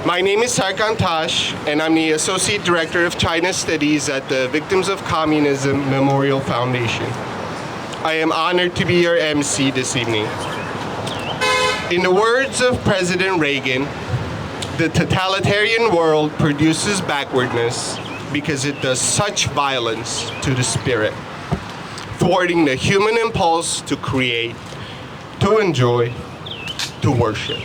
My name is Sarkan Tash, and I'm the Associate Director of China Studies at the Victims of Communism Memorial Foundation. I am honored to be your MC this evening. In the words of President Reagan, the totalitarian world produces backwardness because it does such violence to the spirit, thwarting the human impulse to create, to enjoy, to worship.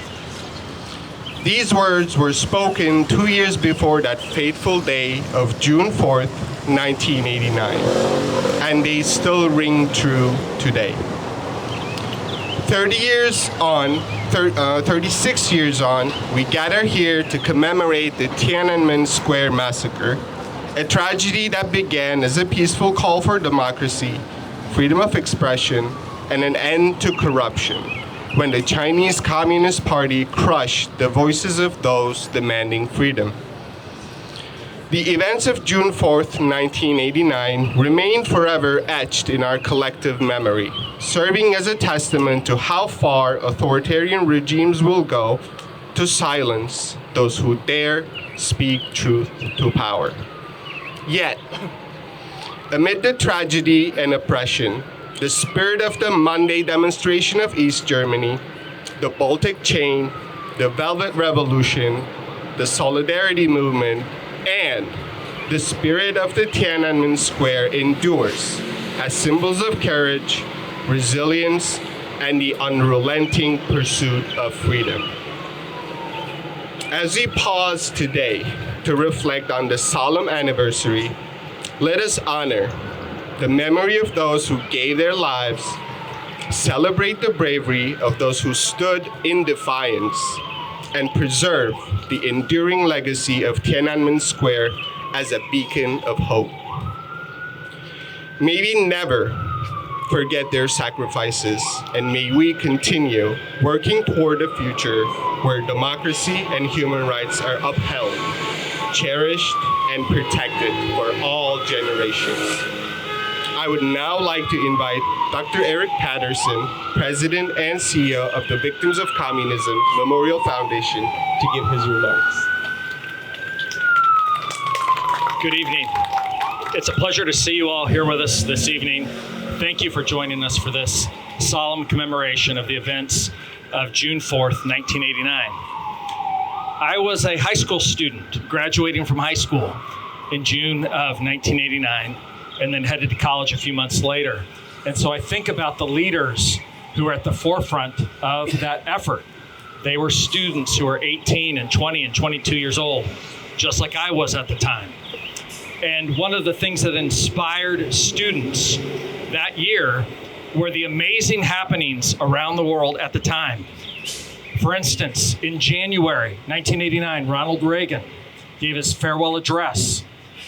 These words were spoken 2 years before that fateful day of June 4th, 1989, and they still ring true today. 36 years on, we gather here to commemorate the Tiananmen Square Massacre, a tragedy that began as a peaceful call for democracy, freedom of expression, and an end to corruption, when the Chinese Communist Party crushed the voices of those demanding freedom. The events of June 4th, 1989 remain forever etched in our collective memory, serving as a testament to how far authoritarian regimes will go to silence those who dare speak truth to power. Yet, amid the tragedy and oppression, the spirit of the Monday demonstration of East Germany, the Baltic Chain, the Velvet Revolution, the Solidarity Movement, and the spirit of the Tiananmen Square endures as symbols of courage, resilience, and the unrelenting pursuit of freedom. As we pause today to reflect on the solemn anniversary, let us honor the memory of those who gave their lives, celebrate the bravery of those who stood in defiance, and preserve the enduring legacy of Tiananmen Square as a beacon of hope. May we never forget their sacrifices, and may we continue working toward a future where democracy and human rights are upheld, cherished, and protected for all generations. I would now like to invite Dr. Eric Patterson, President and CEO of the Victims of Communism Memorial Foundation, to give his remarks. Good evening. It's a pleasure to see you all here with us this evening. Thank you for joining us for this solemn commemoration of the events of June 4th, 1989. I was a high school student graduating from high school in June of 1989, and then headed to college a few months later. And so I think about the leaders who were at the forefront of that effort. They were students who were 18 and 20 and 22 years old, just like I was at the time. And one of the things that inspired students that year were the amazing happenings around the world at the time. For instance, in January 1989, Ronald Reagan gave his farewell address.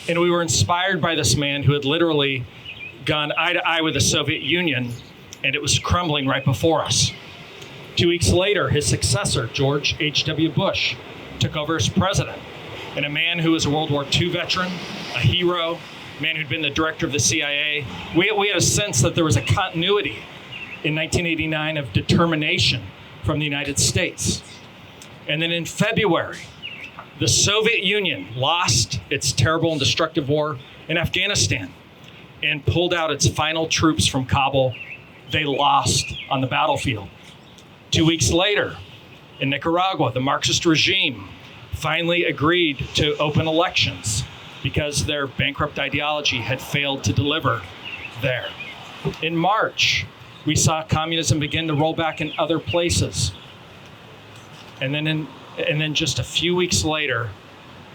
And we were inspired by this man who had literally gone eye to eye with the Soviet Union, and it was crumbling right before us. 2 weeks later, his successor, George H.W. Bush, took over as president. And a man who was a World War II veteran, a hero, a man who'd been the director of the CIA. We had a sense that there was a continuity in 1989 of determination from the United States. And then in February, the Soviet Union lost its terrible and destructive war in Afghanistan and pulled out its final troops from Kabul. They lost on the battlefield. 2 weeks later, in Nicaragua, the Marxist regime finally agreed to open elections because their bankrupt ideology had failed to deliver there. In March, we saw communism begin to roll back in other places. And then just a few weeks later,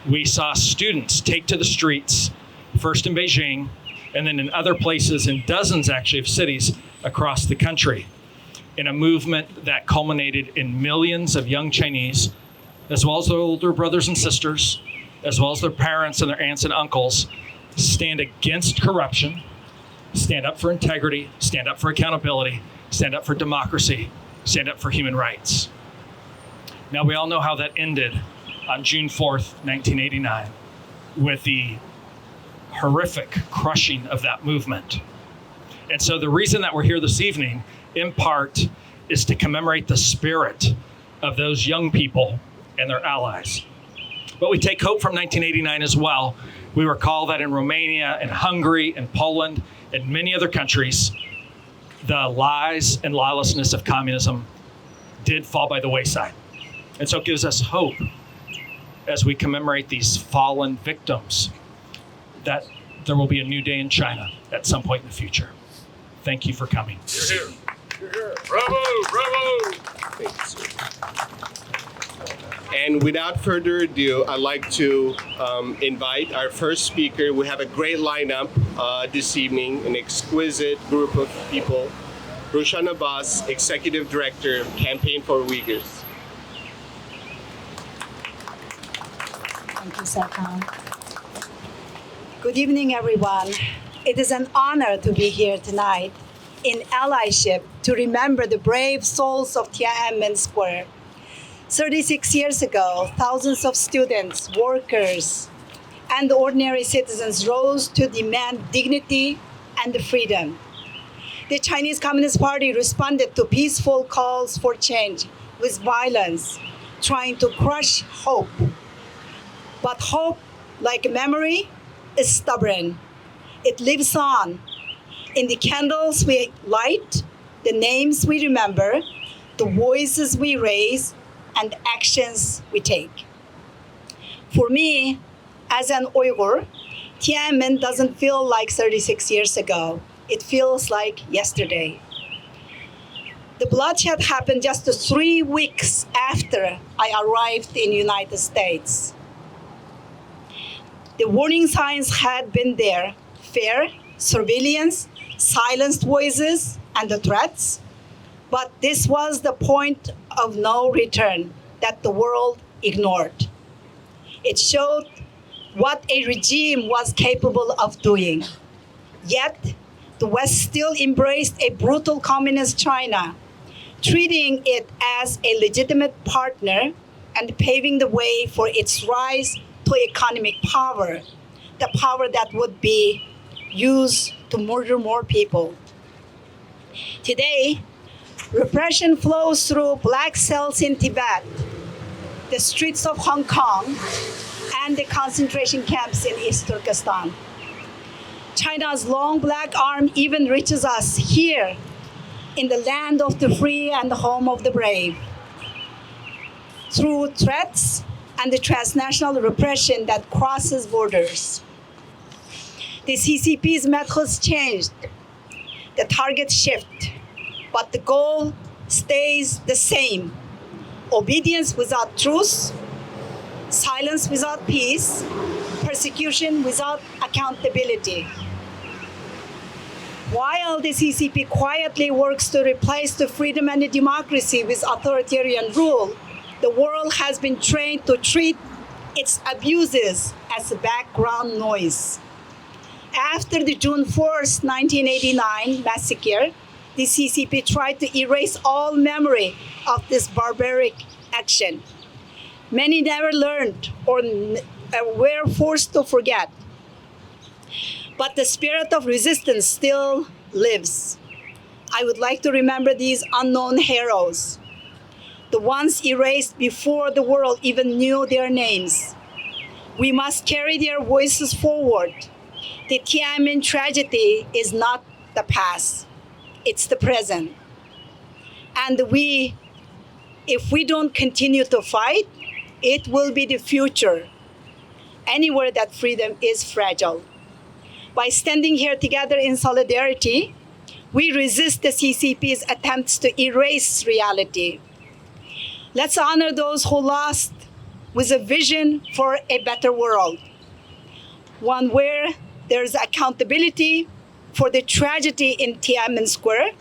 we saw students take to the streets, first in Beijing, and then in other places, in dozens actually of cities across the country, in a movement that culminated in millions of young Chinese, as well as their older brothers and sisters, as well as their parents and their aunts and uncles, stand against corruption, stand up for integrity, stand up for accountability, stand up for democracy, stand up for human rights. Now, we all know how that ended on June 4th, 1989, with the horrific crushing of that movement. And so the reason that we're here this evening, in part, is to commemorate the spirit of those young people and their allies. But we take hope from 1989 as well. We recall that in Romania and Hungary and Poland and many other countries, the lies and lawlessness of communism did fall by the wayside. And so it gives us hope as we commemorate these fallen victims that there will be a new day in China at some point in the future. Thank you for coming. You're here. You're here. Bravo, bravo. Thanks. And without further ado, I'd like to invite our first speaker. We have a great lineup this evening, an exquisite group of people. Rushan Abbas, Executive Director, Campaign for Uyghurs. Thank you, Serkan. Good evening, everyone. It is an honor to be here tonight in allyship to remember the brave souls of Tiananmen Square. 36 years ago, thousands of students, workers, and ordinary citizens rose to demand dignity and freedom. The Chinese Communist Party responded to peaceful calls for change with violence, trying to crush hope. But hope, like memory, is stubborn. It lives on in the candles we light, the names we remember, the voices we raise, and actions we take. For me, as an Uyghur, Tiananmen doesn't feel like 36 years ago. It feels like yesterday. The bloodshed happened just 3 weeks after I arrived in the United States. The warning signs had been there: fear, surveillance, silenced voices, and the threats. But this was the point of no return that the world ignored. It showed what a regime was capable of doing. Yet, the West still embraced a brutal communist China, treating it as a legitimate partner and paving the way for its rise to economic power, the power that would be used to murder more people. Today, repression flows through black cells in Tibet, the streets of Hong Kong, and the concentration camps in East Turkestan. China's long black arm even reaches us here in the land of the free and the home of the brave. Through threats and the transnational repression that crosses borders. The CCP's methods changed, the targets shift, but the goal stays the same: obedience without truth, silence without peace, persecution without accountability. While the CCP quietly works to replace the freedom and the democracy with authoritarian rule, the world has been trained to treat its abuses as background noise. After the June 4th, 1989 massacre, the CCP tried to erase all memory of this barbaric action. Many never learned or were forced to forget. But the spirit of resistance still lives. I would like to remember these unknown heroes, the ones erased before the world even knew their names. We must carry their voices forward. The Tiananmen tragedy is not the past, it's the present. And if we don't continue to fight, it will be the future, anywhere that freedom is fragile. By standing here together in solidarity, we resist the CCP's attempts to erase reality. Let's honor those who lost with a vision for a better world, one where there's accountability for the tragedy in Tiananmen Square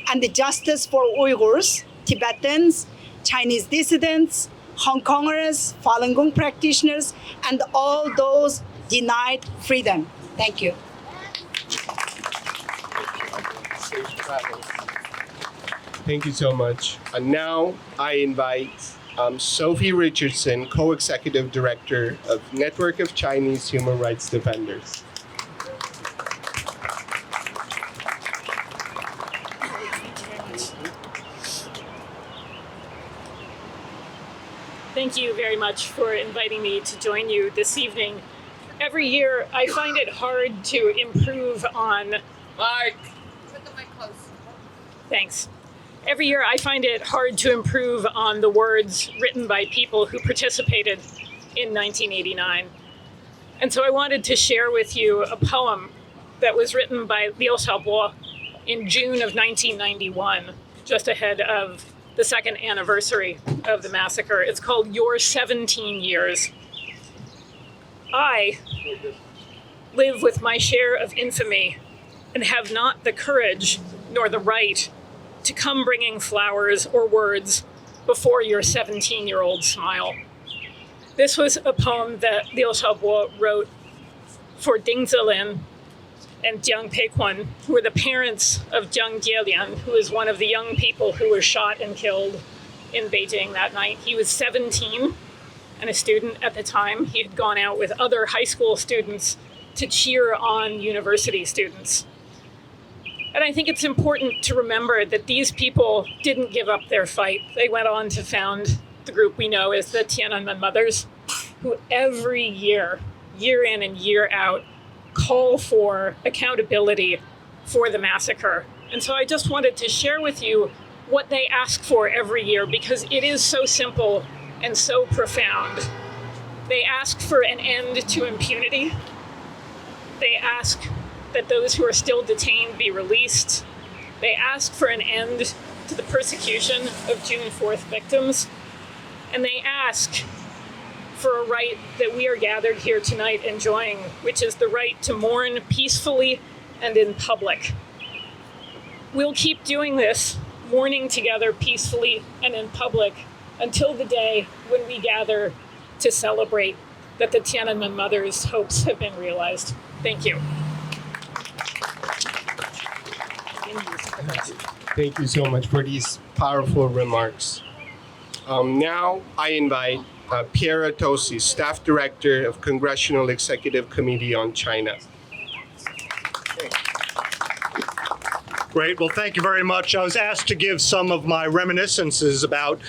and the justice for Uyghurs, Tibetans, Chinese dissidents, Hong Kongers, Falun Gong practitioners, and all those denied freedom. Thank you. Safe travels. Thank you so much. And now I invite Sophie Richardson, Co-Executive Director of Network of Chinese Human Rights Defenders. Thank you very much for inviting me to join you this evening. Every year, I find it hard to improve on... Mike! Put the mic close. Thanks. Every year, I find it hard to improve on the words written by people who participated in 1989. And so I wanted to share with you a poem that was written by Liu Xiaobo in June of 1991, just ahead of the second anniversary of the massacre. It's called Your 17 Years. I live with my share of infamy and have not the courage nor the right to come bringing flowers or words before your 17-year-old smile. This was a poem that Liu Xiaobo wrote for Ding Zilin and Jiang Peiquan, who were the parents of Jiang Jielian, who is one of the young people who were shot and killed in Beijing that night. He was 17 and a student at the time. He had gone out with other high school students to cheer on university students. And I think it's important to remember that these people didn't give up their fight. They went on to found the group we know as the Tiananmen Mothers, who every year, year in and year out, call for accountability for the massacre. And so I just wanted to share with you what they ask for every year, because it is so simple and so profound. They ask for an end to impunity. They ask that those who are still detained be released. They ask for an end to the persecution of June 4th victims. And they ask for a right that we are gathered here tonight enjoying, which is the right to mourn peacefully and in public. We'll keep doing this, mourning together peacefully and in public, until the day when we gather to celebrate that the Tiananmen Mothers' hopes have been realized. Thank you. Thank you so much for these powerful remarks. Now I invite Pierre Tosi, Staff Director of Congressional Executive Committee on China. Great. Well, thank you very much. I was asked to give some of my reminiscences about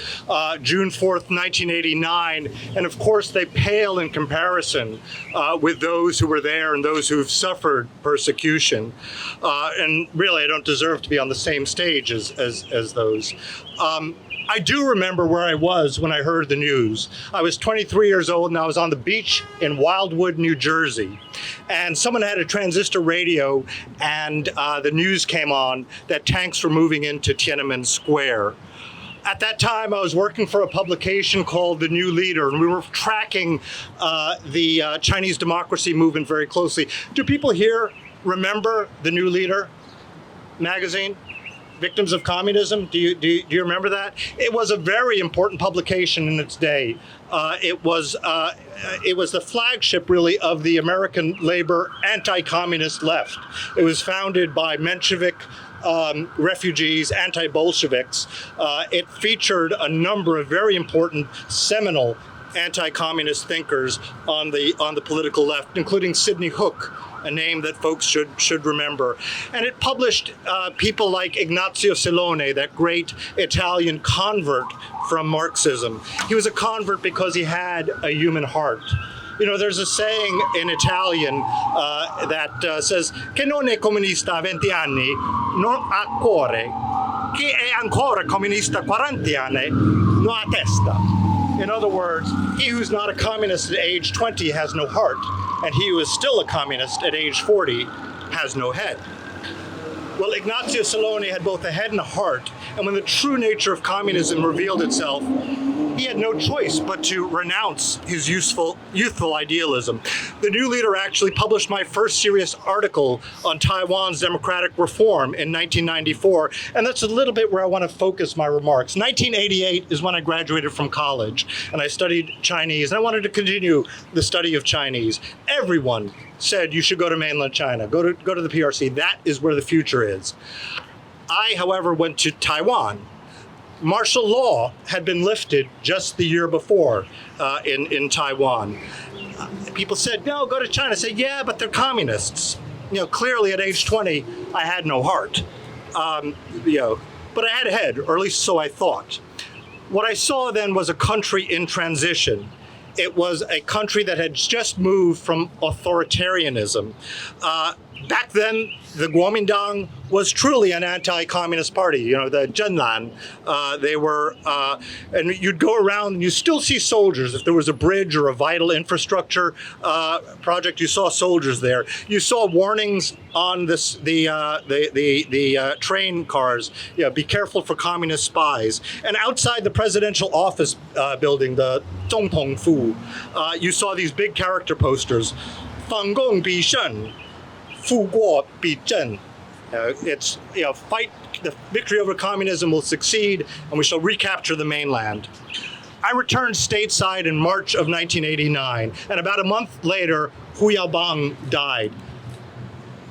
June 4th, 1989. And of course, they pale in comparison with those who were there and those who've suffered persecution. And really, I don't deserve to be on the same stage as those. I do remember where I was when I heard the news. I was 23 years old and I was on the beach in Wildwood, New Jersey. And someone had a transistor radio and the news came on that tanks were moving into Tiananmen Square. At that time, I was working for a publication called The New Leader, and we were tracking the Chinese democracy movement very closely. Do people here remember The New Leader magazine? Victims of Communism. Do you remember that? It was a very important publication in its day. It was the flagship, really, of the American labor anti-communist left. It was founded by Menshevik refugees, anti-Bolsheviks. It featured a number of very important seminal anti-communist thinkers on the political left, including Sidney Hook, a name that folks should remember. And it published people like Ignazio Silone, that great Italian convert from Marxism. He was a convert because he had a human heart. You know, there's a saying in Italian that says, che non è comunista a 20 anni, non ha cuore. Chi è ancora comunista a 40 anni, non ha testa. In other words, he who's not a communist at age 20 has no heart, and he who is still a communist at age 40 has no head. Well, Ignazio Silone had both a head and a heart, and when the true nature of communism revealed itself, he had no choice but to renounce his youthful idealism. The New Leader actually published my first serious article on Taiwan's democratic reform in 1994, and that's a little bit where I want to focus my remarks. 1988 is when I graduated from college, and I studied Chinese, and I wanted to continue the study of Chinese. Everyone said you should go to mainland China, go to the PRC. That is where the future is. I, however, went to Taiwan. Martial law had been lifted just the year before in Taiwan. People said, no, go to China. I said, yeah, but they're communists. You know, clearly at age 20, I had no heart. But I had a head, or at least so I thought. What I saw then was a country in transition. It was a country that had just moved from authoritarianism. Back then, the Kuomintang was truly an anti-communist party. The Zhenlan, they were, and you'd go around and you still see soldiers. If there was a bridge or a vital infrastructure project, you saw soldiers there. You saw warnings on the train cars. Be careful for communist spies. And outside the presidential office building, the 总统府, you saw these big character posters. 反共必胜 富国必争. It's fight. The victory over communism will succeed, and we shall recapture the mainland. I returned stateside in March of 1989, and about a month later, Hu Yaobang died.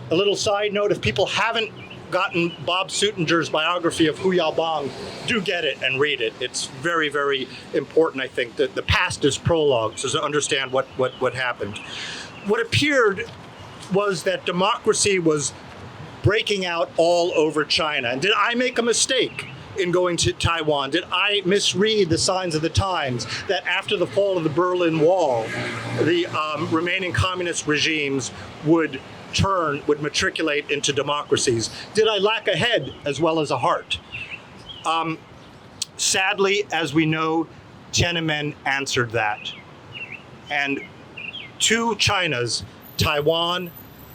A little side note: if people haven't gotten Bob Sutinger's biography of Hu Yaobang, do get it and read it. It's very, very important. I think that the past is prologue, so to understand what happened. What appeared was that democracy was breaking out all over China. And did I make a mistake in going to Taiwan? Did I misread the signs of the times that after the fall of the Berlin Wall, the remaining communist regimes would matriculate into democracies? Did I lack a head as well as a heart? Sadly, as we know, Tiananmen answered that. And two Chinas, Taiwan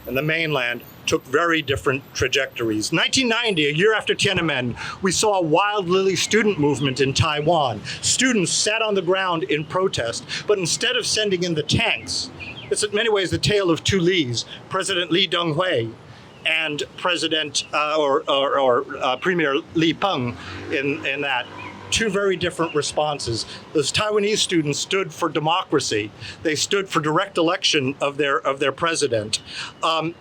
and the mainland, took very different trajectories. 1990, a year after Tiananmen, we saw a wild lily student movement in Taiwan. Students sat on the ground in protest, but instead of sending in the tanks, it's in many ways the tale of two Lees, President Lee Teng-hui and Premier Li Peng in that. Two very different responses. Those Taiwanese students stood for democracy. They stood for direct election of their president.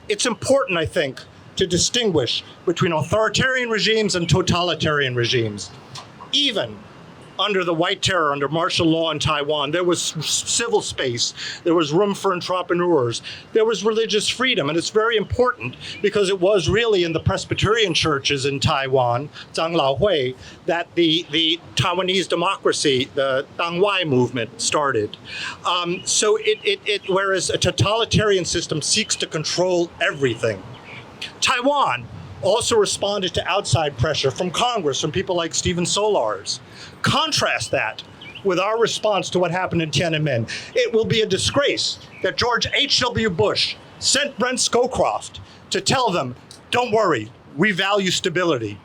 It's important, I think, to distinguish between authoritarian regimes and totalitarian regimes. Even under the White Terror, under martial law in Taiwan, there was civil space, there was room for entrepreneurs, there was religious freedom, and it's very important because it was really in the Presbyterian churches in Taiwan, Zhang Laohui, that the Taiwanese democracy, the Dangwai movement, started. So whereas a totalitarian system seeks to control everything, Taiwan also responded to outside pressure from Congress, from people like Stephen Solars. Contrast that with our response to what happened in Tiananmen. It will be a disgrace that George H.W. Bush sent Brent Scowcroft to tell them, don't worry, we value stability.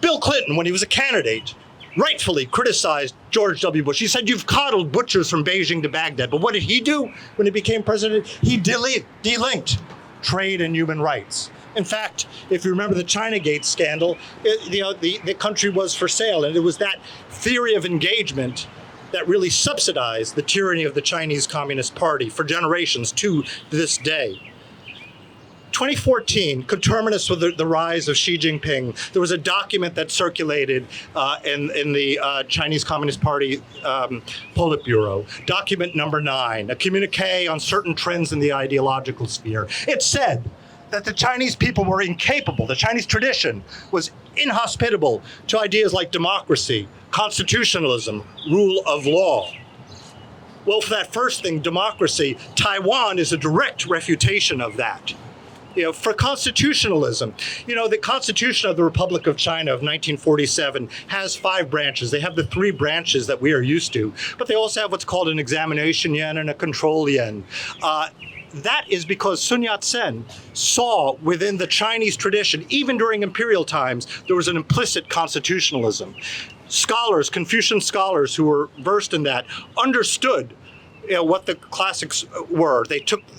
Bill Clinton, when he was a candidate, rightfully criticized George W. Bush. He said, you've coddled butchers from Beijing to Baghdad. But what did he do when he became president? He delinked trade and human rights. In fact, if you remember the Chinagate scandal, the country was for sale, and it was that theory of engagement that really subsidized the tyranny of the Chinese Communist Party for generations to this day. 2014, conterminous with the rise of Xi Jinping, there was a document that circulated in the Chinese Communist Party Politburo, document number 9, a communique on certain trends in the ideological sphere. It said that the Chinese people were incapable, the Chinese tradition was inhospitable to ideas like democracy, constitutionalism, rule of law. Well, for that first thing, democracy, Taiwan is a direct refutation of that. For constitutionalism, the Constitution of the Republic of China of 1947 has 5 branches. They have the 3 branches that we are used to, but they also have what's called an examination yuan and a control yuan. That is because Sun Yat-sen saw within the Chinese tradition, even during imperial times, there was an implicit constitutionalism. Scholars, Confucian scholars who were versed in that, understood what the classics were.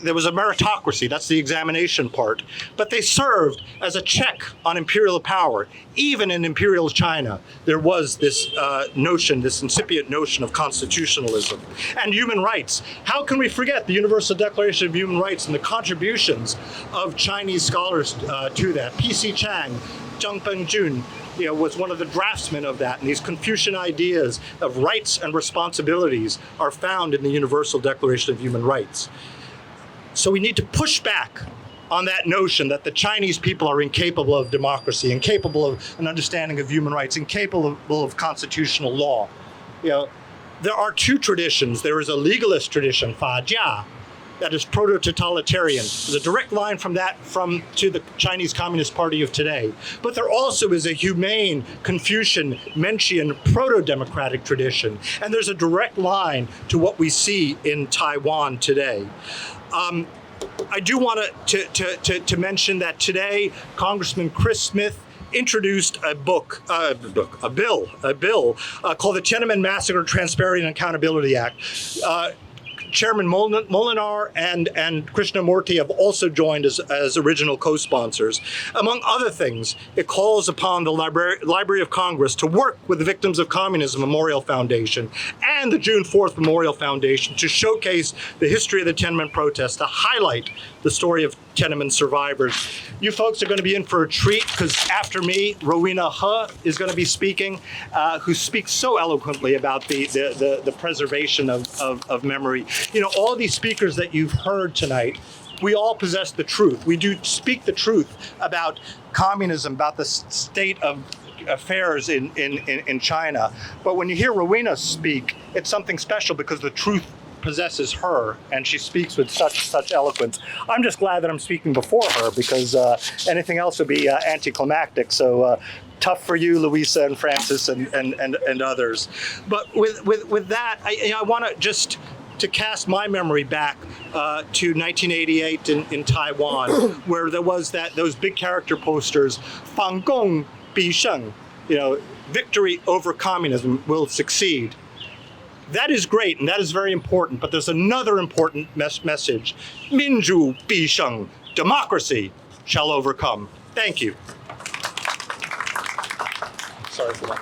There was a meritocracy, that's the examination part, but they served as a check on imperial power. Even in imperial China, there was this notion, this incipient notion of constitutionalism. And human rights. How can we forget the Universal Declaration of Human Rights and the contributions of Chinese scholars to that? P.C. Chang, Zhang Pengjun, was one of the draftsmen of that. And these Confucian ideas of rights and responsibilities are found in the Universal Declaration of Human Rights. So we need to push back on that notion that the Chinese people are incapable of democracy, incapable of an understanding of human rights, incapable of constitutional law. There are two traditions. There is a legalist tradition, 法家, that is proto-totalitarian. There's a direct line from that to the Chinese Communist Party of today. But there also is a humane, Confucian, Mencian, proto-democratic tradition. And there's a direct line to what we see in Taiwan today. I do want to mention that today, Congressman Chris Smith introduced a bill called the Tiananmen Massacre Transparency and Accountability Act. Chairman Molinar and Krishnamurti have also joined as original co-sponsors. Among other things, it calls upon the Library of Congress to work with the Victims of Communism Memorial Foundation and the June 4th Memorial Foundation to showcase the history of the Tiananmen protests, to highlight the story of Tiananmen survivors. You folks are going to be in for a treat because after me, Rowena He is going to be speaking, who speaks so eloquently about the preservation of memory. All these speakers that you've heard tonight, we all possess the truth. We do speak the truth about communism, about the state of affairs in China. But when you hear Rowena speak, it's something special because the truth possesses her, and she speaks with such eloquence. I'm just glad that I'm speaking before her because anything else would be anticlimactic. So tough for you, Louisa and Francis and others. But with that, I want to just to cast my memory back to 1988 in Taiwan, where there was those big character posters, 反共必胜, victory over communism will succeed. That is great, and that is very important, but there's another important message. 民主必胜, democracy shall overcome. Thank you. Sorry for that.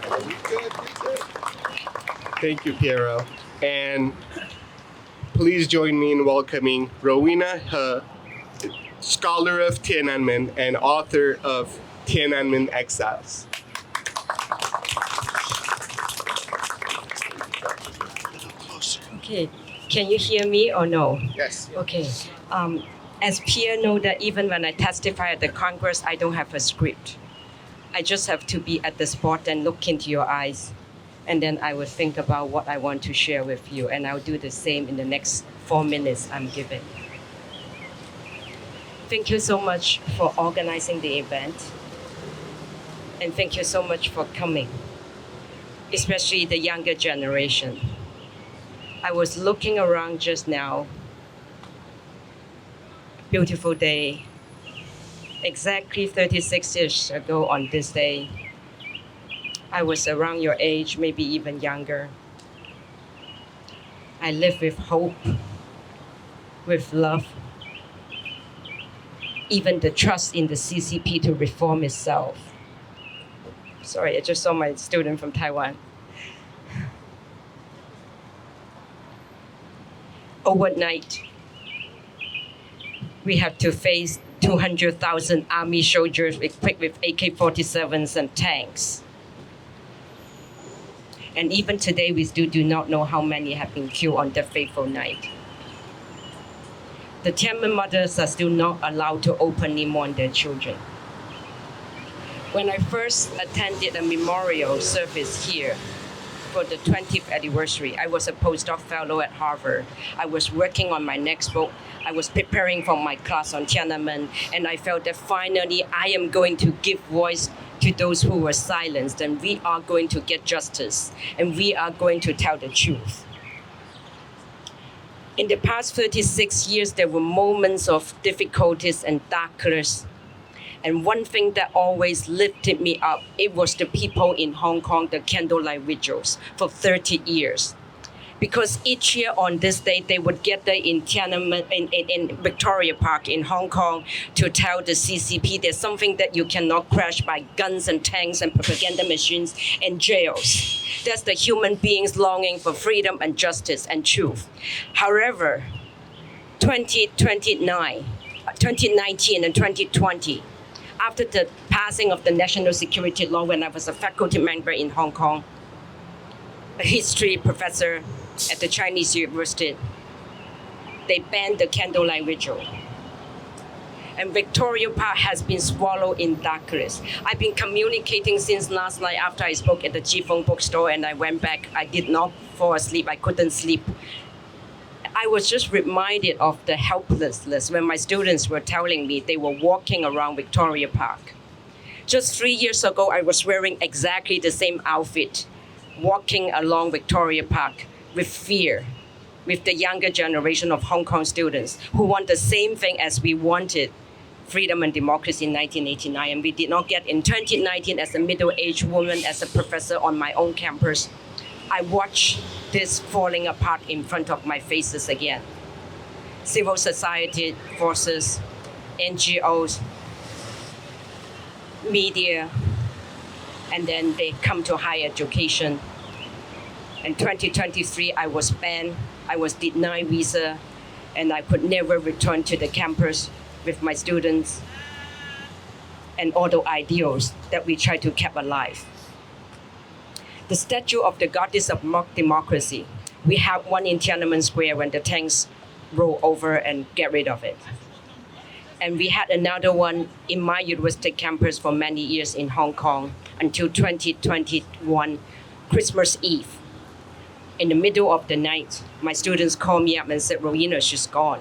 Thank you, Piero. And please join me in welcoming Rowena He, scholar of Tiananmen and author of Tiananmen Exiles. Okay, can you hear me or no? Yes. Okay. As Pierre know that even when I testify at the Congress, I don't have a script. I just have to be at the spot and look into your eyes. And then I will think about what I want to share with you. And I'll do the same in the next 4 minutes I'm given. Thank you so much for organizing the event. And thank you so much for coming, especially the younger generation. I was looking around just now. Beautiful day. Exactly 36 years ago on this day, I was around your age, maybe even younger. I lived with hope, with love, even the trust in the CCP to reform itself. Sorry, I just saw my student from Taiwan. Overnight, we had to face 200,000 army soldiers equipped with AK-47s and tanks. And even today, we still do not know how many have been killed on that fateful night. The Tiananmen mothers are still not allowed to openly mourn their children. When I first attended a memorial service here for the 20th anniversary, I was a postdoc fellow at Harvard. I was working on my next book. I was preparing for my class on Tiananmen, and I felt that finally I am going to give voice to those who were silenced, and we are going to get justice, and we are going to tell the truth. In the past 36 years, there were moments of difficulties and darkness. And one thing that always lifted me up, it was the people in Hong Kong, the Candlelight Vigils for 30 years. Because each year on this day, they would gather in Tiananmen, in Victoria Park in Hong Kong to tell the CCP there's something that you cannot crash by guns and tanks and propaganda machines and jails. That's the human beings longing for freedom and justice and truth. However, 2019 and 2020, after the passing of the national security law, when I was a faculty member in Hong Kong, a history professor at the Chinese University, they banned the Candlelight Vigil. And Victoria Park has been swallowed in darkness. I've been communicating since last night after I spoke at the Jifeng bookstore and I went back. I did not fall asleep. I couldn't sleep. I was just reminded of the helplessness when my students were telling me they were walking around Victoria Park. Just 3 years ago, I was wearing exactly the same outfit, walking along Victoria Park with fear, with the younger generation of Hong Kong students who want the same thing as we wanted, freedom and democracy in 1989, and we did not get. In 2019, as a middle-aged woman, as a professor on my own campus, I watched this falling apart in front of my faces again. Civil society forces, NGOs, media, and then they come to higher education. In 2023, I was banned, I was denied visa, and I could never return to the campus with my students and all the ideals that we try to keep alive. The statue of the goddess of democracy, we have one in Tiananmen Square when the tanks roll over and get rid of it. And we had another one in my university campus for many years in Hong Kong until 2021, Christmas Eve. In the middle of the night, my students called me up and said, Rowena, she's gone.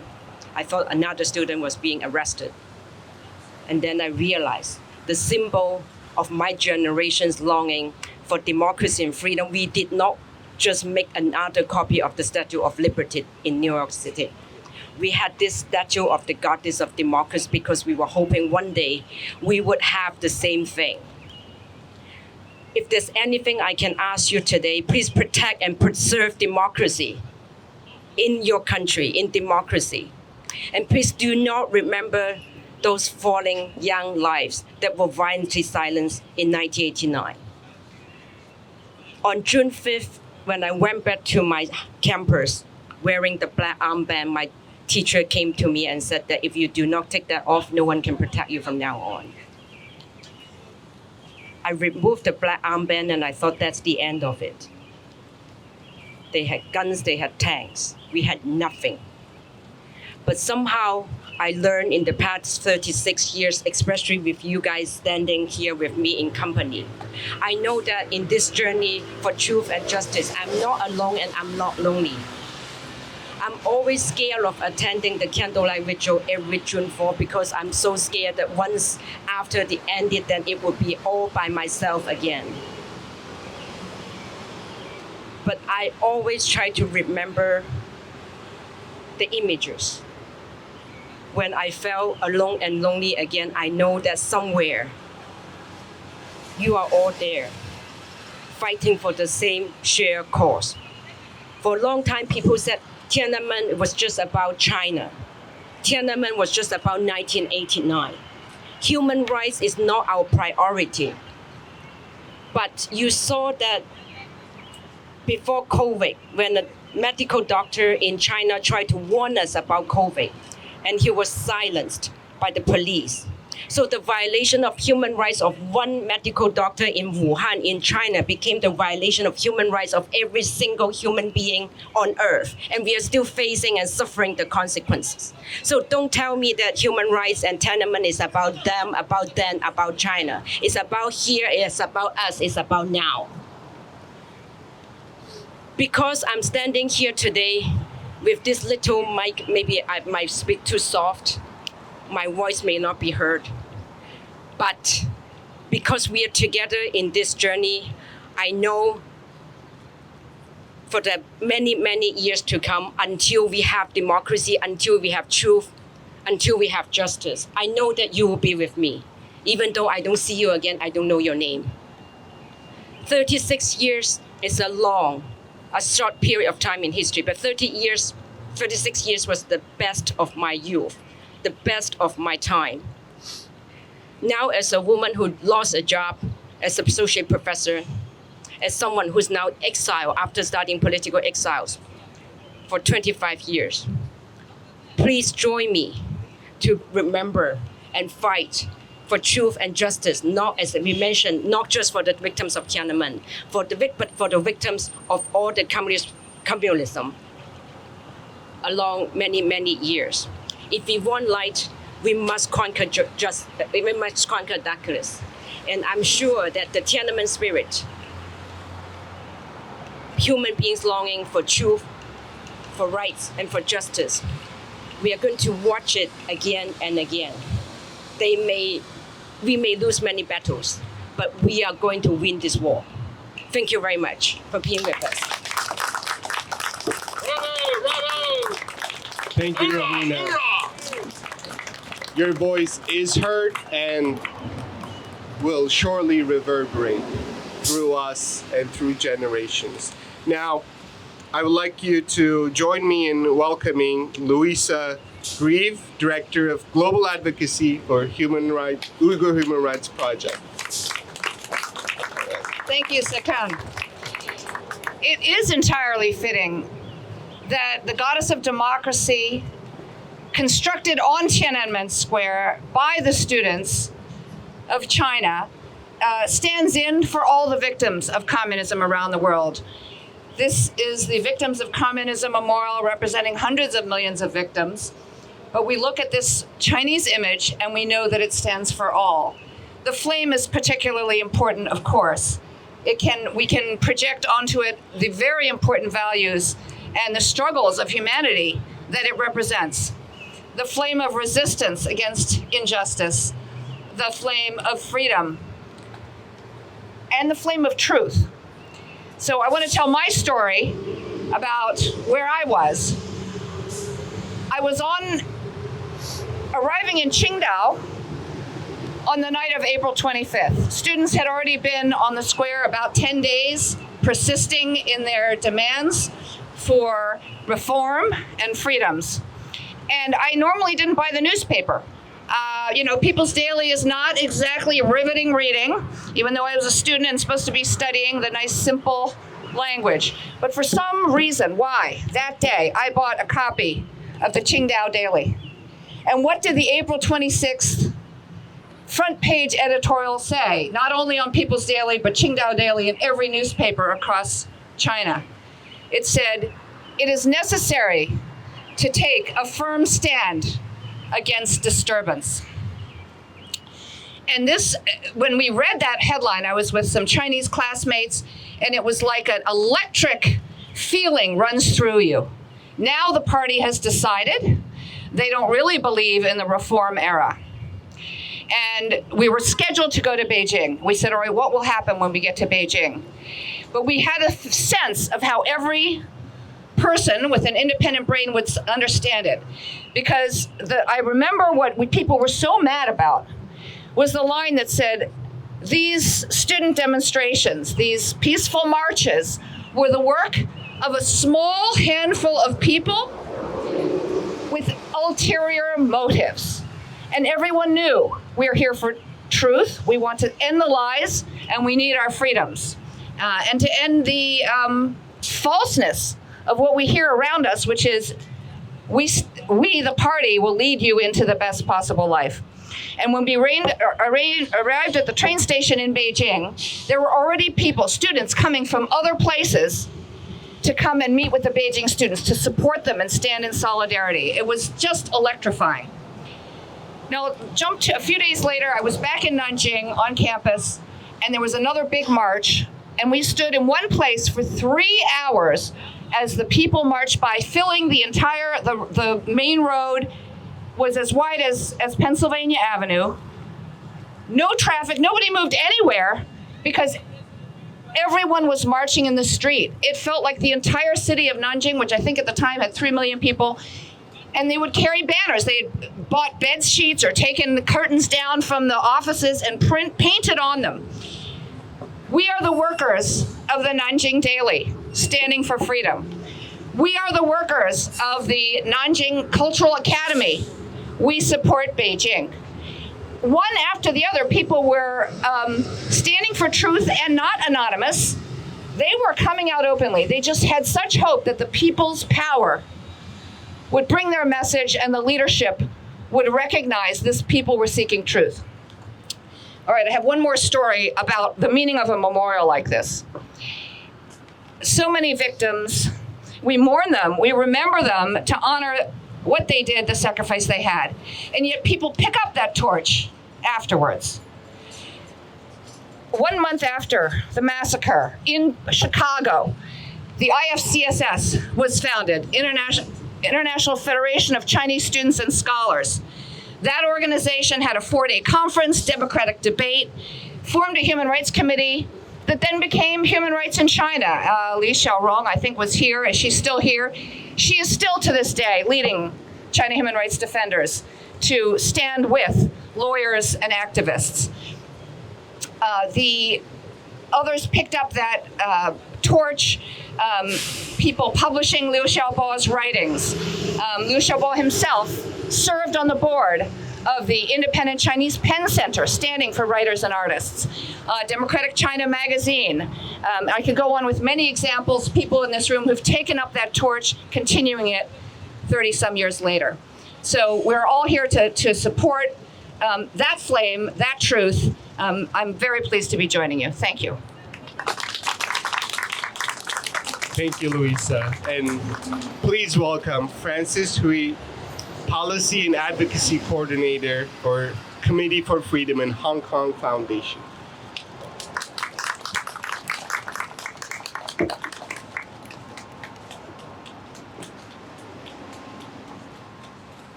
I thought another student was being arrested. And then I realized the symbol of my generation's longing for democracy and freedom, we did not just make another copy of the Statue of Liberty in New York City. We had this statue of the goddess of democracy because we were hoping one day we would have the same thing. If there's anything I can ask you today, please protect and preserve democracy in your country, in democracy. And please do not remember those falling young lives that were violently silenced in 1989. On June 5th, when I went back to my campus wearing the black armband, my teacher came to me and said that if you do not take that off, no one can protect you from now on. I removed the black armband and I thought that's the end of it. They had guns, they had tanks. We had nothing. But somehow I learned in the past 36 years, especially with you guys standing here with me in company, I know that in this journey for truth and justice, I'm not alone and I'm not lonely. I'm always scared of attending the Candlelight Vigil every June 4th because I'm so scared that once after the ended, then it will be all by myself again. But I always try to remember the images. When I felt alone and lonely again, I know that somewhere you are all there, fighting for the same shared cause. For a long time, people said Tiananmen was just about China. Tiananmen was just about 1989. Human rights is not our priority. But you saw that before COVID, when a medical doctor in China tried to warn us about COVID, and he was silenced by the police. So the violation of human rights of one medical doctor in Wuhan in China became the violation of human rights of every single human being on earth. And we are still facing and suffering the consequences. So don't tell me that human rights and Tiananmen is about them, about them, about China. It's about here, it's about us, it's about now. Because I'm standing here today with this little mic, maybe I might speak too soft. My voice may not be heard. But because we are together in this journey, I know for the many, many years to come, until we have democracy, until we have truth, until we have justice, I know that you will be with me. Even though I don't see you again, I don't know your name. 36 years is a short period of time in history, but 36 years was the best of my youth, the best of my time. Now, as a woman who lost a job as an associate professor, as someone who's now exiled after studying political exiles for 25 years, please join me to remember and fight for truth and justice, not, as we mentioned, not just for the victims of Tiananmen, but for the victims of all the communism along many, many years. If we want light, we must conquer we must conquer darkness. And I'm sure that the Tiananmen spirit, human beings longing for truth, for rights, and for justice, we are going to watch it again and again. We may lose many battles, but we are going to win this war. Thank you very much for being with us. Bravo! Thank you, Romina. Your voice is heard and will surely reverberate through us and through generations. Now, I would like you to join me in welcoming Louisa Grieve, Director of Global Advocacy for Uyghur Human Rights Project. Thank you, Sakan. It is entirely fitting that the goddess of democracy, constructed on Tiananmen Square by the students of China, stands in for all the victims of communism around the world. This is the Victims of Communism Memorial, representing hundreds of millions of victims. But we look at this Chinese image and we know that it stands for all. The flame is particularly important, of course. We can project onto it the very important values and the struggles of humanity that it represents. The flame of resistance against injustice, the flame of freedom, and the flame of truth. So I want to tell my story about where I was. I was arriving in Qingdao on the night of April 25th. Students had already been on the square about 10 days, persisting in their demands for reform and freedoms. And I normally didn't buy the newspaper. People's Daily is not exactly riveting reading, even though I was a student and supposed to be studying the nice, simple language. But for some reason, why, that day, I bought a copy of the Qingdao Daily. And what did the April 26th front page editorial say? Not only on People's Daily, but Qingdao Daily and every newspaper across China. It said, "It is necessary to take a firm stand against disturbance." And this, when we read that headline, I was with some Chinese classmates, and it was like an electric feeling runs through you. Now the party has decided they don't really believe in the reform era. And we were scheduled to go to Beijing. We said, all right, what will happen when we get to Beijing? But we had a sense of how every person with an independent brain would understand it. Because I remember what people were so mad about was the line that said, these student demonstrations, these peaceful marches, were the work of a small handful of people with ulterior motives. And everyone knew we're here for truth, we want to end the lies, and we need our freedoms. And to end the falseness of what we hear around us, which is we, the party, will lead you into the best possible life. And when we arrived at the train station in Beijing, there were already people, students coming from other places to come and meet with the Beijing students, to support them and stand in solidarity. It was just electrifying. Now, jump to a few days later, I was back in Nanjing on campus, and there was another big march, and we stood in one place for 3 hours as the people marched by, filling the entire, the main road was as wide as Pennsylvania Avenue. No traffic, nobody moved anywhere because everyone was marching in the street. It felt like the entire city of Nanjing, which I think at the time had 3 million people, and they would carry banners. They had bought bed sheets or taken the curtains down from the offices and painted on them, "We are the workers of the Nanjing Daily, standing for freedom. We are the workers of the Nanjing Cultural Academy. We support Beijing." One after the other, people were standing for truth and not anonymous. They were coming out openly. They just had such hope that the people's power would bring their message and the leadership would recognize this people were seeking truth. All right, I have one more story about the meaning of a memorial like this. So many victims, we mourn them, we remember them to honor what they did, the sacrifice they had. And yet people pick up that torch afterwards. 1 month after the massacre in Chicago, the IFCSS was founded, International Federation of Chinese Students and Scholars. That organization had a 4-day conference, democratic debate, formed a human rights committee that then became Human Rights in China. Li Xiaorong, I think, was here, and she's still here. She is still to this day leading China human rights defenders to stand with lawyers and activists. The others picked up that torch, people publishing Liu Xiaobo's writings. Liu Xiaobo himself served on the board of the Independent Chinese Pen Center, standing for writers and artists. Democratic China Magazine. I could go on with many examples, people in this room who've taken up that torch, continuing it 30-some years later. So we're all here to support that flame, that truth. I'm very pleased to be joining you. Thank you. Thank you, Louisa. And please welcome Francis Hui, Policy and Advocacy Coordinator for Committee for Freedom in Hong Kong Foundation.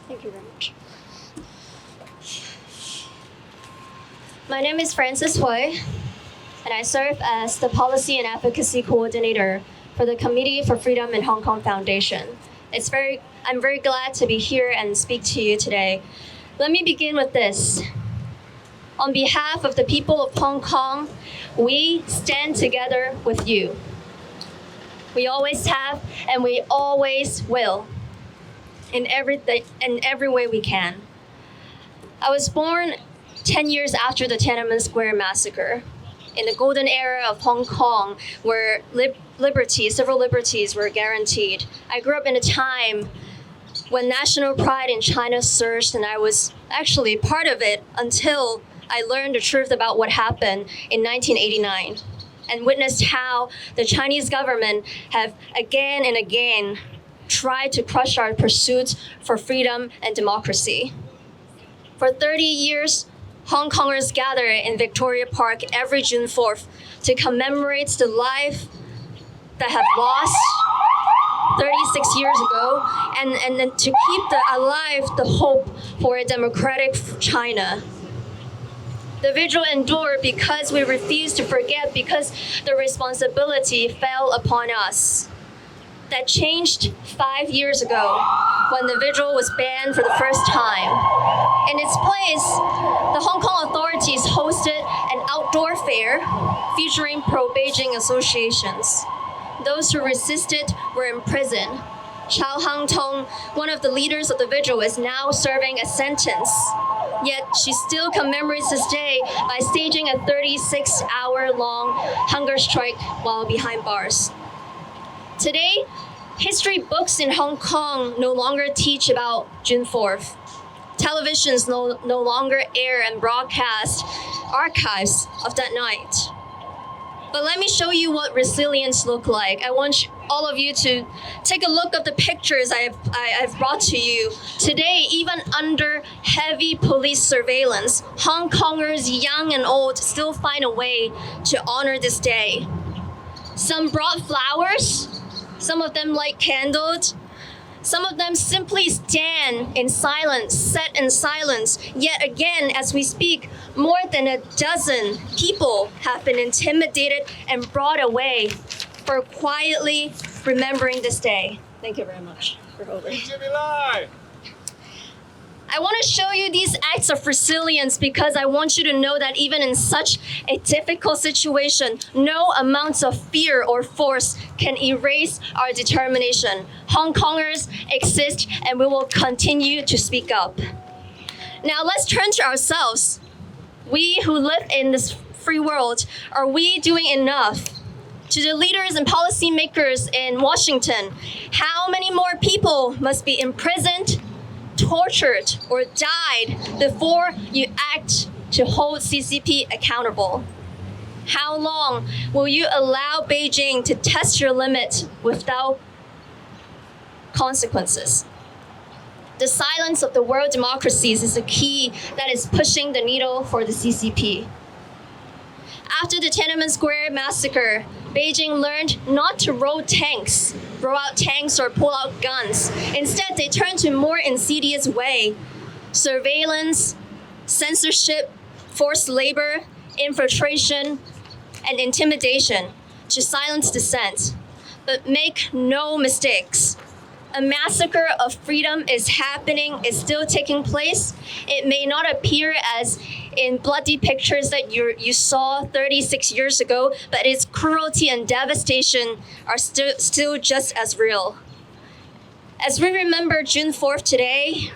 Thank you very much. My name is Francis Hui, and I serve as the Policy and Advocacy Coordinator for the Committee for Freedom in Hong Kong Foundation. I'm very glad to be here and speak to you today. Let me begin with this. On behalf of the people of Hong Kong, we stand together with you. We always have, and we always will, in every way we can. I was born 10 years after the Tiananmen Square massacre, in the golden era of Hong Kong, where civil liberties were guaranteed. I grew up in a time when national pride in China surged, and I was actually part of it until I learned the truth about what happened in 1989 and witnessed how the Chinese government have again and again tried to crush our pursuits for freedom and democracy. For 30 years, Hong Kongers gather in Victoria Park every June 4th to commemorate the life that have lost 36 years ago and to keep alive the hope for a democratic China. The vigil endured because we refused to forget, because the responsibility fell upon us. That changed 5 years ago when the vigil was banned for the first time. In its place, the Hong Kong authorities hosted an outdoor fair featuring pro-Beijing associations. Those who resisted were in prison. Chow Hang Tong, one of the leaders of the vigil, is now serving a sentence. Yet she still commemorates this day by staging a 36-hour-long hunger strike while behind bars. Today, history books in Hong Kong no longer teach about June 4th. Televisions no longer air and broadcast archives of that night. But let me show you what resilience looks like. I want all of you to take a look at the pictures I've brought to you. Today, even under heavy police surveillance, Hong Kongers, young and old, still find a way to honor this day. Some brought flowers, some of them light candles, some of them simply stand in silence, set in silence. Yet again, as we speak, more than a dozen people have been intimidated and brought away for quietly remembering this day. Thank you very much. We're over. I want to show you these acts of resilience because I want you to know that even in such a difficult situation, no amounts of fear or force can erase our determination. Hong Kongers exist and we will continue to speak up. Now let's turn to ourselves. We who live in this free world, are we doing enough? To the leaders and policymakers in Washington, how many more people must be imprisoned, tortured, or died before you act to hold CCP accountable? How long will you allow Beijing to test your limit without consequences? The silence of the world democracies is a key that is pushing the needle for the CCP. After the Tiananmen Square massacre, Beijing learned not to roll out tanks or pull out guns. Instead, they turned to a more insidious way: surveillance, censorship, forced labor, infiltration, and intimidation to silence dissent. But make no mistakes. A massacre of freedom is happening, is still taking place. It may not appear as in bloody pictures that you saw 36 years ago, but its cruelty and devastation are still just as real. As we remember June 4th today,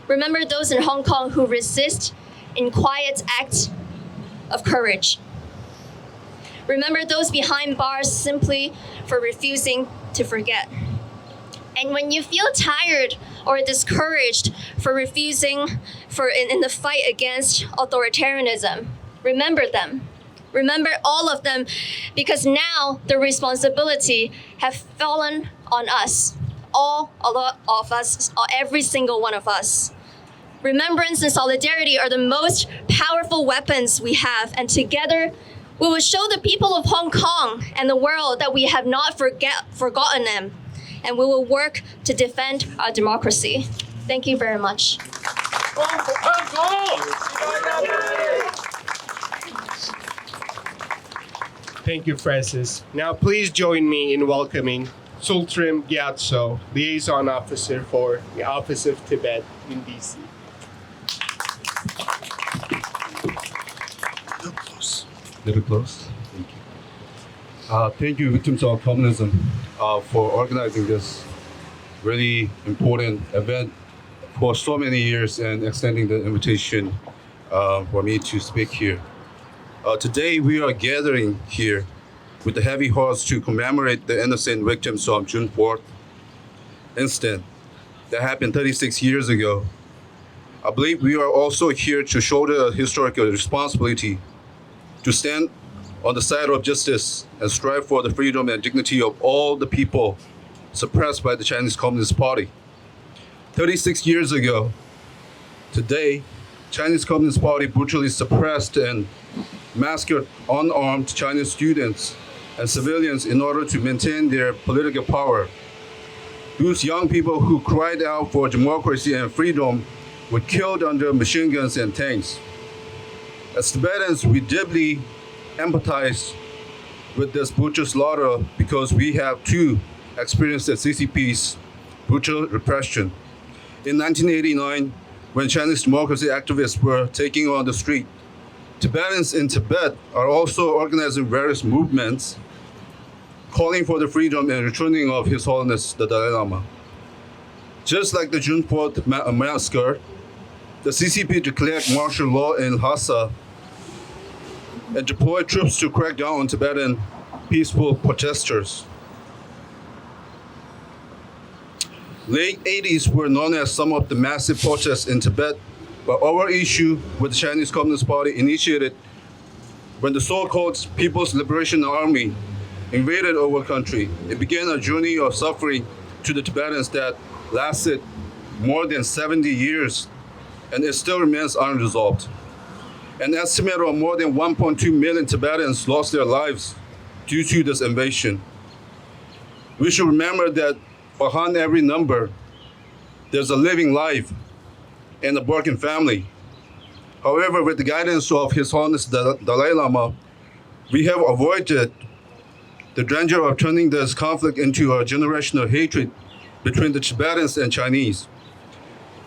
remember those in Hong Kong who resist in quiet acts of courage. Remember those behind bars simply for refusing to forget. And when you feel tired or discouraged for refusing in the fight against authoritarianism, remember them. Remember all of them, because now the responsibility have fallen on us, a lot of us, every single one of us. Remembrance and solidarity are the most powerful weapons we have, and together we will show the people of Hong Kong and the world that we have not forgotten them, and we will work to defend our democracy. Thank you very much. Thank you, Francis. Now, please join me in welcoming Sultrim Gyatso, Liaison Officer for the Office of Tibet in DC. Little close. Thank you. Thank you, victims of communism, for organizing this really important event for so many years and extending the invitation for me to speak here. Today, we are gathering here with the heavy hearts to commemorate the innocent victims of June 4th incident that happened 36 years ago. I believe we are also here to shoulder a historical responsibility to stand on the side of justice and strive for the freedom and dignity of all the people suppressed by the Chinese Communist Party. 36 years ago, today, Chinese Communist Party brutally suppressed and massacred unarmed Chinese students and civilians in order to maintain their political power. Those young people who cried out for democracy and freedom were killed under machine guns and tanks. As Tibetans, we deeply empathize with this brutal slaughter because we have too experienced the CCP's brutal repression. In 1989, when Chinese democracy activists were taking on the street, Tibetans in Tibet are also organizing various movements calling for the freedom and returning of His Holiness the Dalai Lama. Just like the June 4th massacre, the CCP declared martial law in Lhasa and deployed troops to crack down on Tibetan peaceful protesters. Late 80s were known as some of the massive protests in Tibet, but our issue with the Chinese Communist Party initiated when the so-called People's Liberation Army invaded our country. It began a journey of suffering to the Tibetans that lasted more than 70 years, and it still remains unresolved. An estimate of more than 1.2 million Tibetans lost their lives due to this invasion. We should remember that behind every number, there's a living life and a broken family. However, with the guidance of His Holiness the Dalai Lama, we have avoided the danger of turning this conflict into a generational hatred between the Tibetans and Chinese.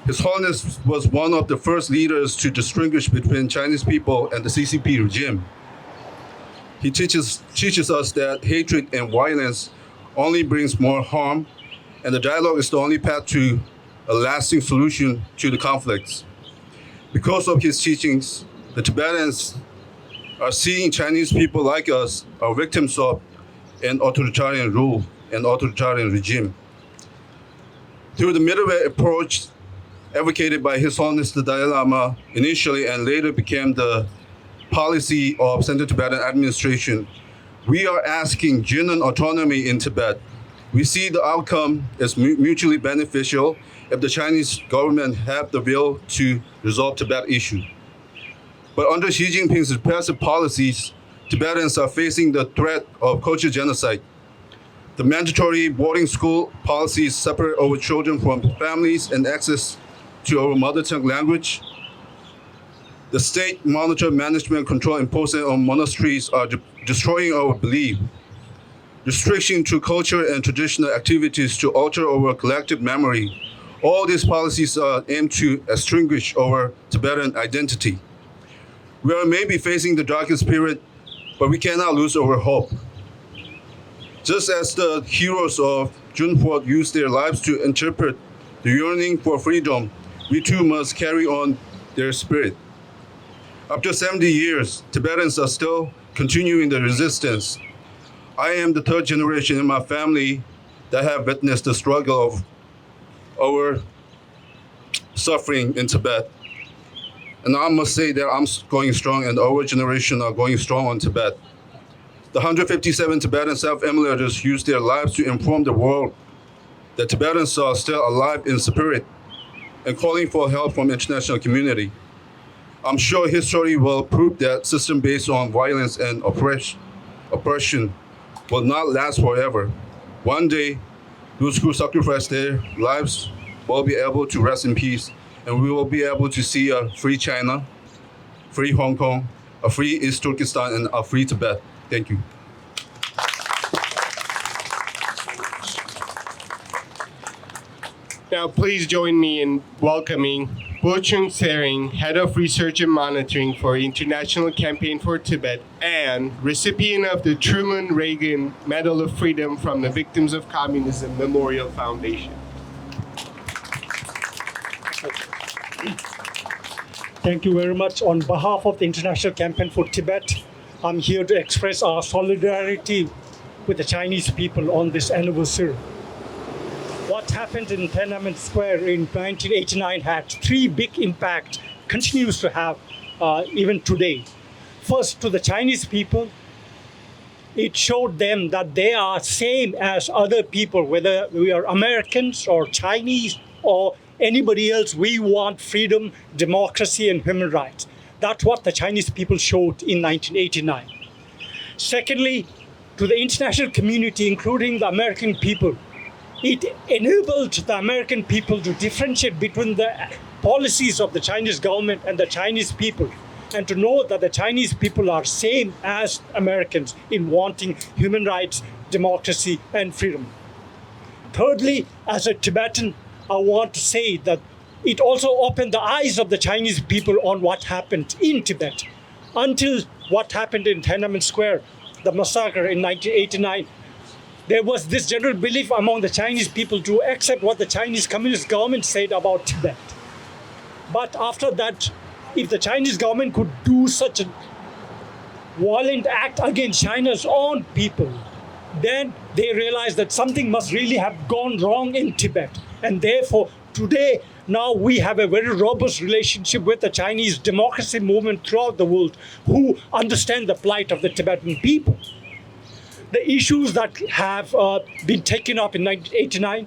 His Holiness was one of the first leaders to distinguish between Chinese people and the CCP regime. He teaches us that hatred and violence only brings more harm, and the dialogue is the only path to a lasting solution to the conflicts. Because of his teachings, the Tibetans are seeing Chinese people like us are victims of an authoritarian rule and authoritarian regime. Through the middle way approach advocated by His Holiness the Dalai Lama initially and later became the policy of Central Tibetan administration, we are asking genuine autonomy in Tibet. We see the outcome as mutually beneficial if the Chinese government have the will to resolve Tibet issue. But under Xi Jinping's repressive policies, Tibetans are facing the threat of cultural genocide. The mandatory boarding school policies separate our children from families and access to our mother tongue language. The state monitor management control imposed on monasteries are destroying our belief. Restriction to culture and traditional activities to alter our collective memory. All these policies are aimed to extinguish our Tibetan identity. We are maybe facing the darkest period, but we cannot lose our hope. Just as the heroes of June 4th used their lives to interpret the yearning for freedom, we too must carry on their spirit. After 70 years, Tibetans are still continuing the resistance. I am the third generation in my family that have witnessed the struggle of our suffering in Tibet. And I must say that I'm going strong and our generation are going strong on Tibet. The 157 Tibetan self-emulators used their lives to inform the world that Tibetans are still alive in spirit and calling for help from international community. I'm sure history will prove that system based on violence and oppression will not last forever. One day, those who sacrificed their lives will be able to rest in peace, and we will be able to see a free China, free Hong Kong, a free East Turkestan, and a free Tibet. Thank you. Now, please join me in welcoming Bo-Chung Tsering, Head of Research and Monitoring for International Campaign for Tibet and recipient of the Truman Reagan Medal of Freedom from the Victims of Communism Memorial Foundation. Thank you very much. On behalf of the International Campaign for Tibet, I'm here to express our solidarity with the Chinese people on this anniversary. What happened in Tiananmen Square in 1989 had three big impacts, continues to have even today. First, to the Chinese people, it showed them that they are same as other people, whether we are Americans or Chinese or anybody else. We want freedom, democracy, and human rights. That's what the Chinese people showed in 1989. Secondly, to the international community, including the American people, it enabled the American people to differentiate between the policies of the Chinese government and the Chinese people, and to know that the Chinese people are same as Americans in wanting human rights, democracy, and freedom. Thirdly, as a Tibetan, I want to say that it also opened the eyes of the Chinese people on what happened in Tibet. Until what happened in Tiananmen Square, the massacre in 1989, there was this general belief among the Chinese people to accept what the Chinese Communist government said about Tibet. But after that, if the Chinese government could do such a violent act against China's own people, then they realized that something must really have gone wrong in Tibet. And therefore, today, now we have a very robust relationship with the Chinese democracy movement throughout the world who understand the plight of the Tibetan people. The issues that have been taken up in 1989,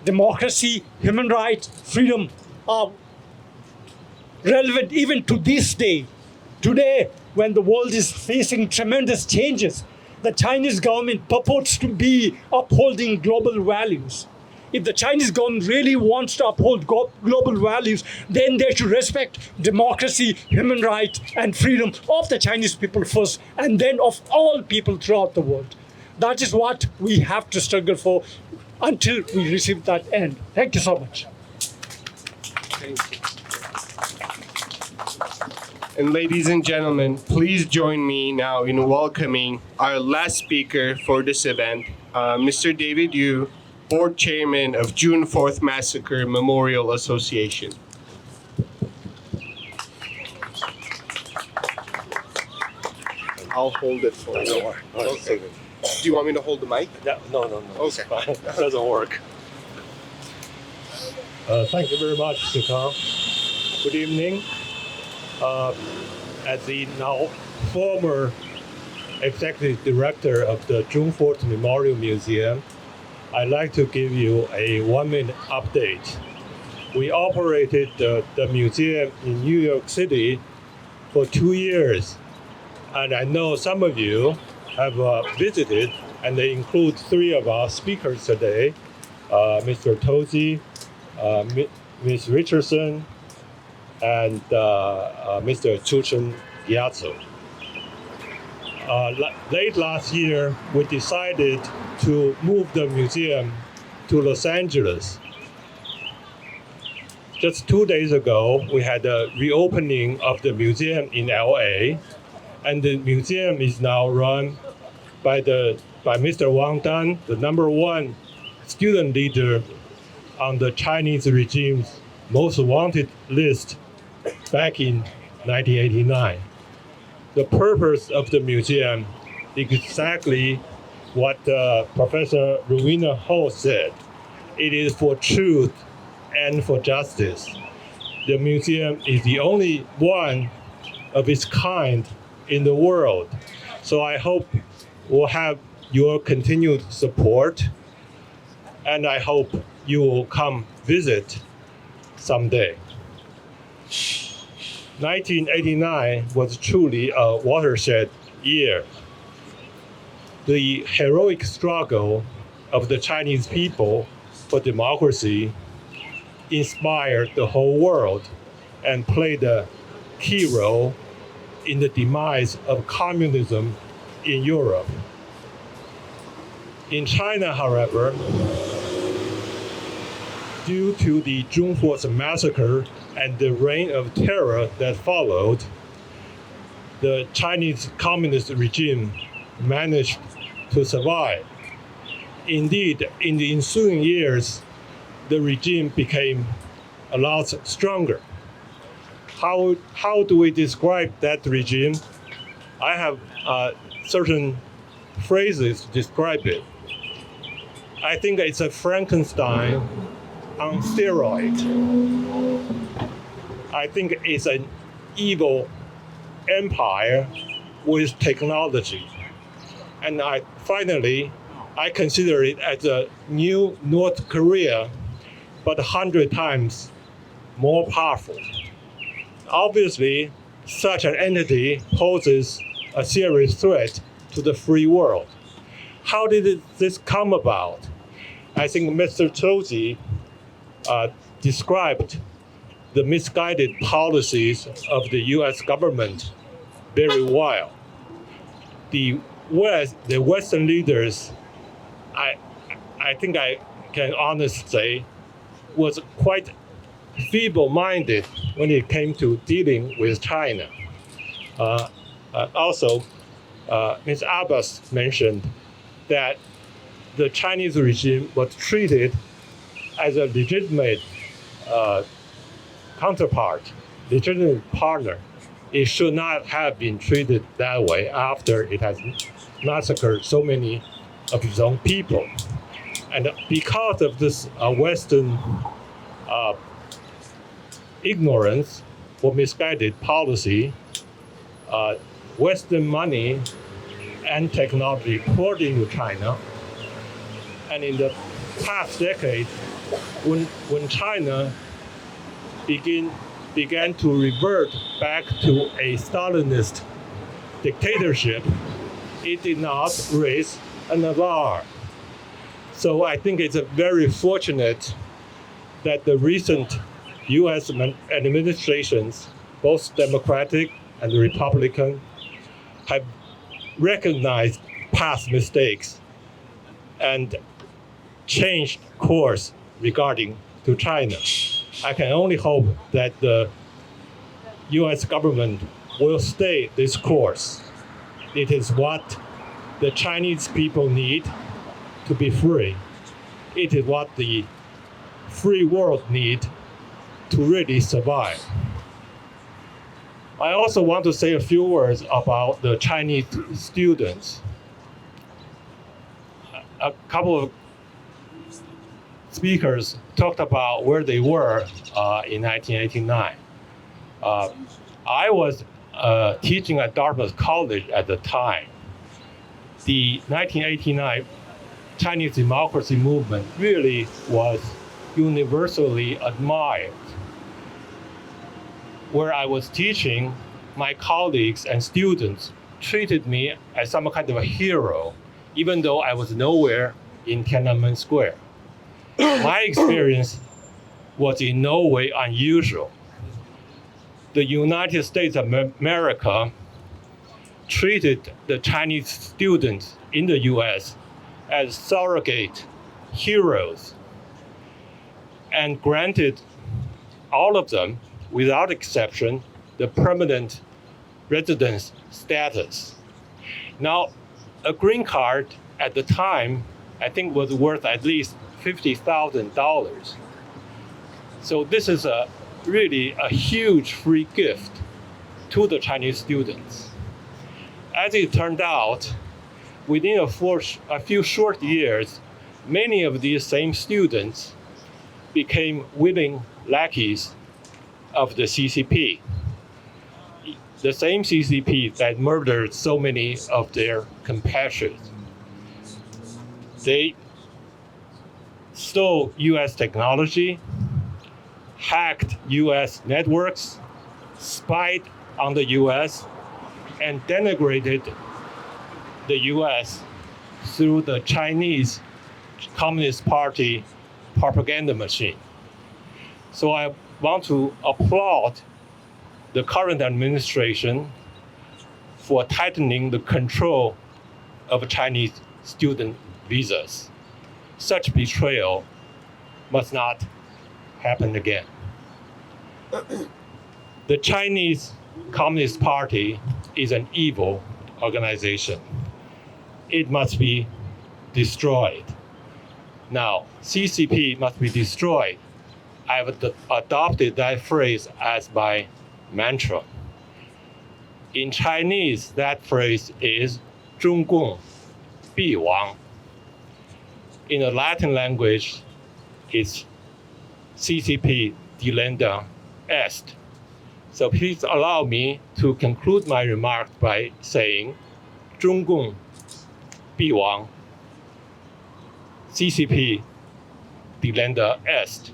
democracy, human rights, freedom, are relevant even to this day. Today, when the world is facing tremendous changes, the Chinese government purports to be upholding global values. If the Chinese government really wants to uphold global values, then they should respect democracy, human rights, and freedom of the Chinese people first, and then of all people throughout the world. That is what we have to struggle for until we receive that end. Thank you so much. Thank you. And ladies and gentlemen, please join me now in welcoming our last speaker for this event, Mr. David Yu, Board Chairman of June 4th Massacre Memorial Association. I'll hold it for you. Okay. Do you want me to hold the mic? No. Okay. That doesn't work. Thank you very much, Carl. Good evening. as the now former executive director of the June 4th Memorial Museum, I'd like to give you a 1-minute update. We operated the museum in New York City for 2 years, and I know some of you have visited, and they include 3 of our speakers today, Mr. Tosi, Ms. Richardson, and Mr. Chuchen Gyatso. Late last year, we decided to move the museum to Los Angeles. Just 2 days ago, we had a reopening of the museum in LA, and the museum is now run by Mr. Wang Dan, the #1 student leader on the Chinese regime's most wanted list back in 1989. The purpose of the museum is exactly what Professor Rowena Ho said. It is for truth and for justice. The museum is the only one of its kind in the world. So I hope we'll have your continued support, and I hope you will come visit someday. 1989 was truly a watershed year. The heroic struggle of the Chinese people for democracy inspired the whole world and played a key role in the demise of communism in Europe. In China, however, due to the June 4th massacre and the reign of terror that followed, the Chinese communist regime managed to survive. Indeed, in the ensuing years, the regime became a lot stronger. How do we describe that regime? I have certain phrases to describe it. I think it's a Frankenstein on steroid. I think it's an evil empire with technology. And I consider it as a new North Korea, but 100 times more powerful. Obviously, such an entity poses a serious threat to the free world. How did this come about? I think Mr. Tosi described the misguided policies of the US government very well. The Western leaders, I think I can honestly say, was quite feeble-minded when it came to dealing with China. Also, Ms. Abbas mentioned that the Chinese regime was treated as a legitimate counterpart, legitimate partner. It should not have been treated that way after it has massacred so many of its own people. And because of this Western ignorance or misguided policy, Western money and technology poured into China. And in the past decade, when China began to revert back to a Stalinist dictatorship, it did not raise an alarm. So I think it's very fortunate that the recent US administrations, both Democratic and Republican, have recognized past mistakes and changed course regarding to China. I can only hope that the US government will stay this course. It is what the Chinese people need to be free. It is what the free world need to really survive. I also want to say a few words about the Chinese students. A couple of speakers talked about where they were in 1989. I was teaching at Dartmouth College at the time, the 1989 Chinese democracy movement really was universally admired. Where I was teaching, my colleagues and students treated me as some kind of a hero, even though I was nowhere in Tiananmen Square. My experience was in no way unusual. The United States of America treated the Chinese students in the US as surrogate heroes and granted all of them, without exception, the permanent residence status. Now, a green card at the time, I think, was worth at least $50,000. So this is really a huge free gift to the Chinese students. As it turned out, within a few short years, many of these same students became willing lackeys of the CCP, the same CCP that murdered so many of their compatriots. They stole US technology, hacked US networks, spied on the US, and denigrated the US through the Chinese Communist Party propaganda machine. So I want to applaud the current administration for tightening the control of Chinese student visas. Such betrayal must not happen again. The Chinese Communist Party is an evil organization. It must be destroyed. Now, CCP must be destroyed. I've adopted that phrase as my mantra. In Chinese, that phrase is 中共必亡. In the Latin language, it's CCP delenda est. So please allow me to conclude my remarks by saying 中共必亡, CCP delenda est.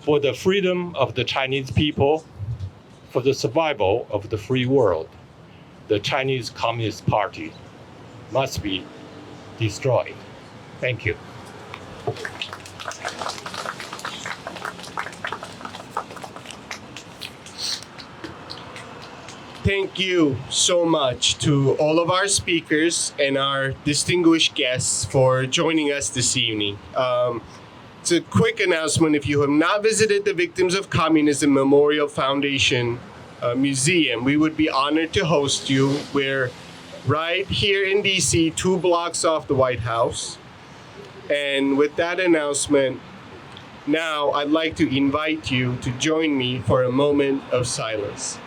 For the freedom of the Chinese people, for the survival of the free world, the Chinese Communist Party must be destroyed. Thank you. Thank you so much to all of our speakers and our distinguished guests for joining us this evening. It's a quick announcement. If you have not visited the Victims of Communism Memorial Foundation Museum, we would be honored to host you. We're right here in DC, 2 blocks off the White House. And with that announcement, now I'd like to invite you to join me for a moment of silence.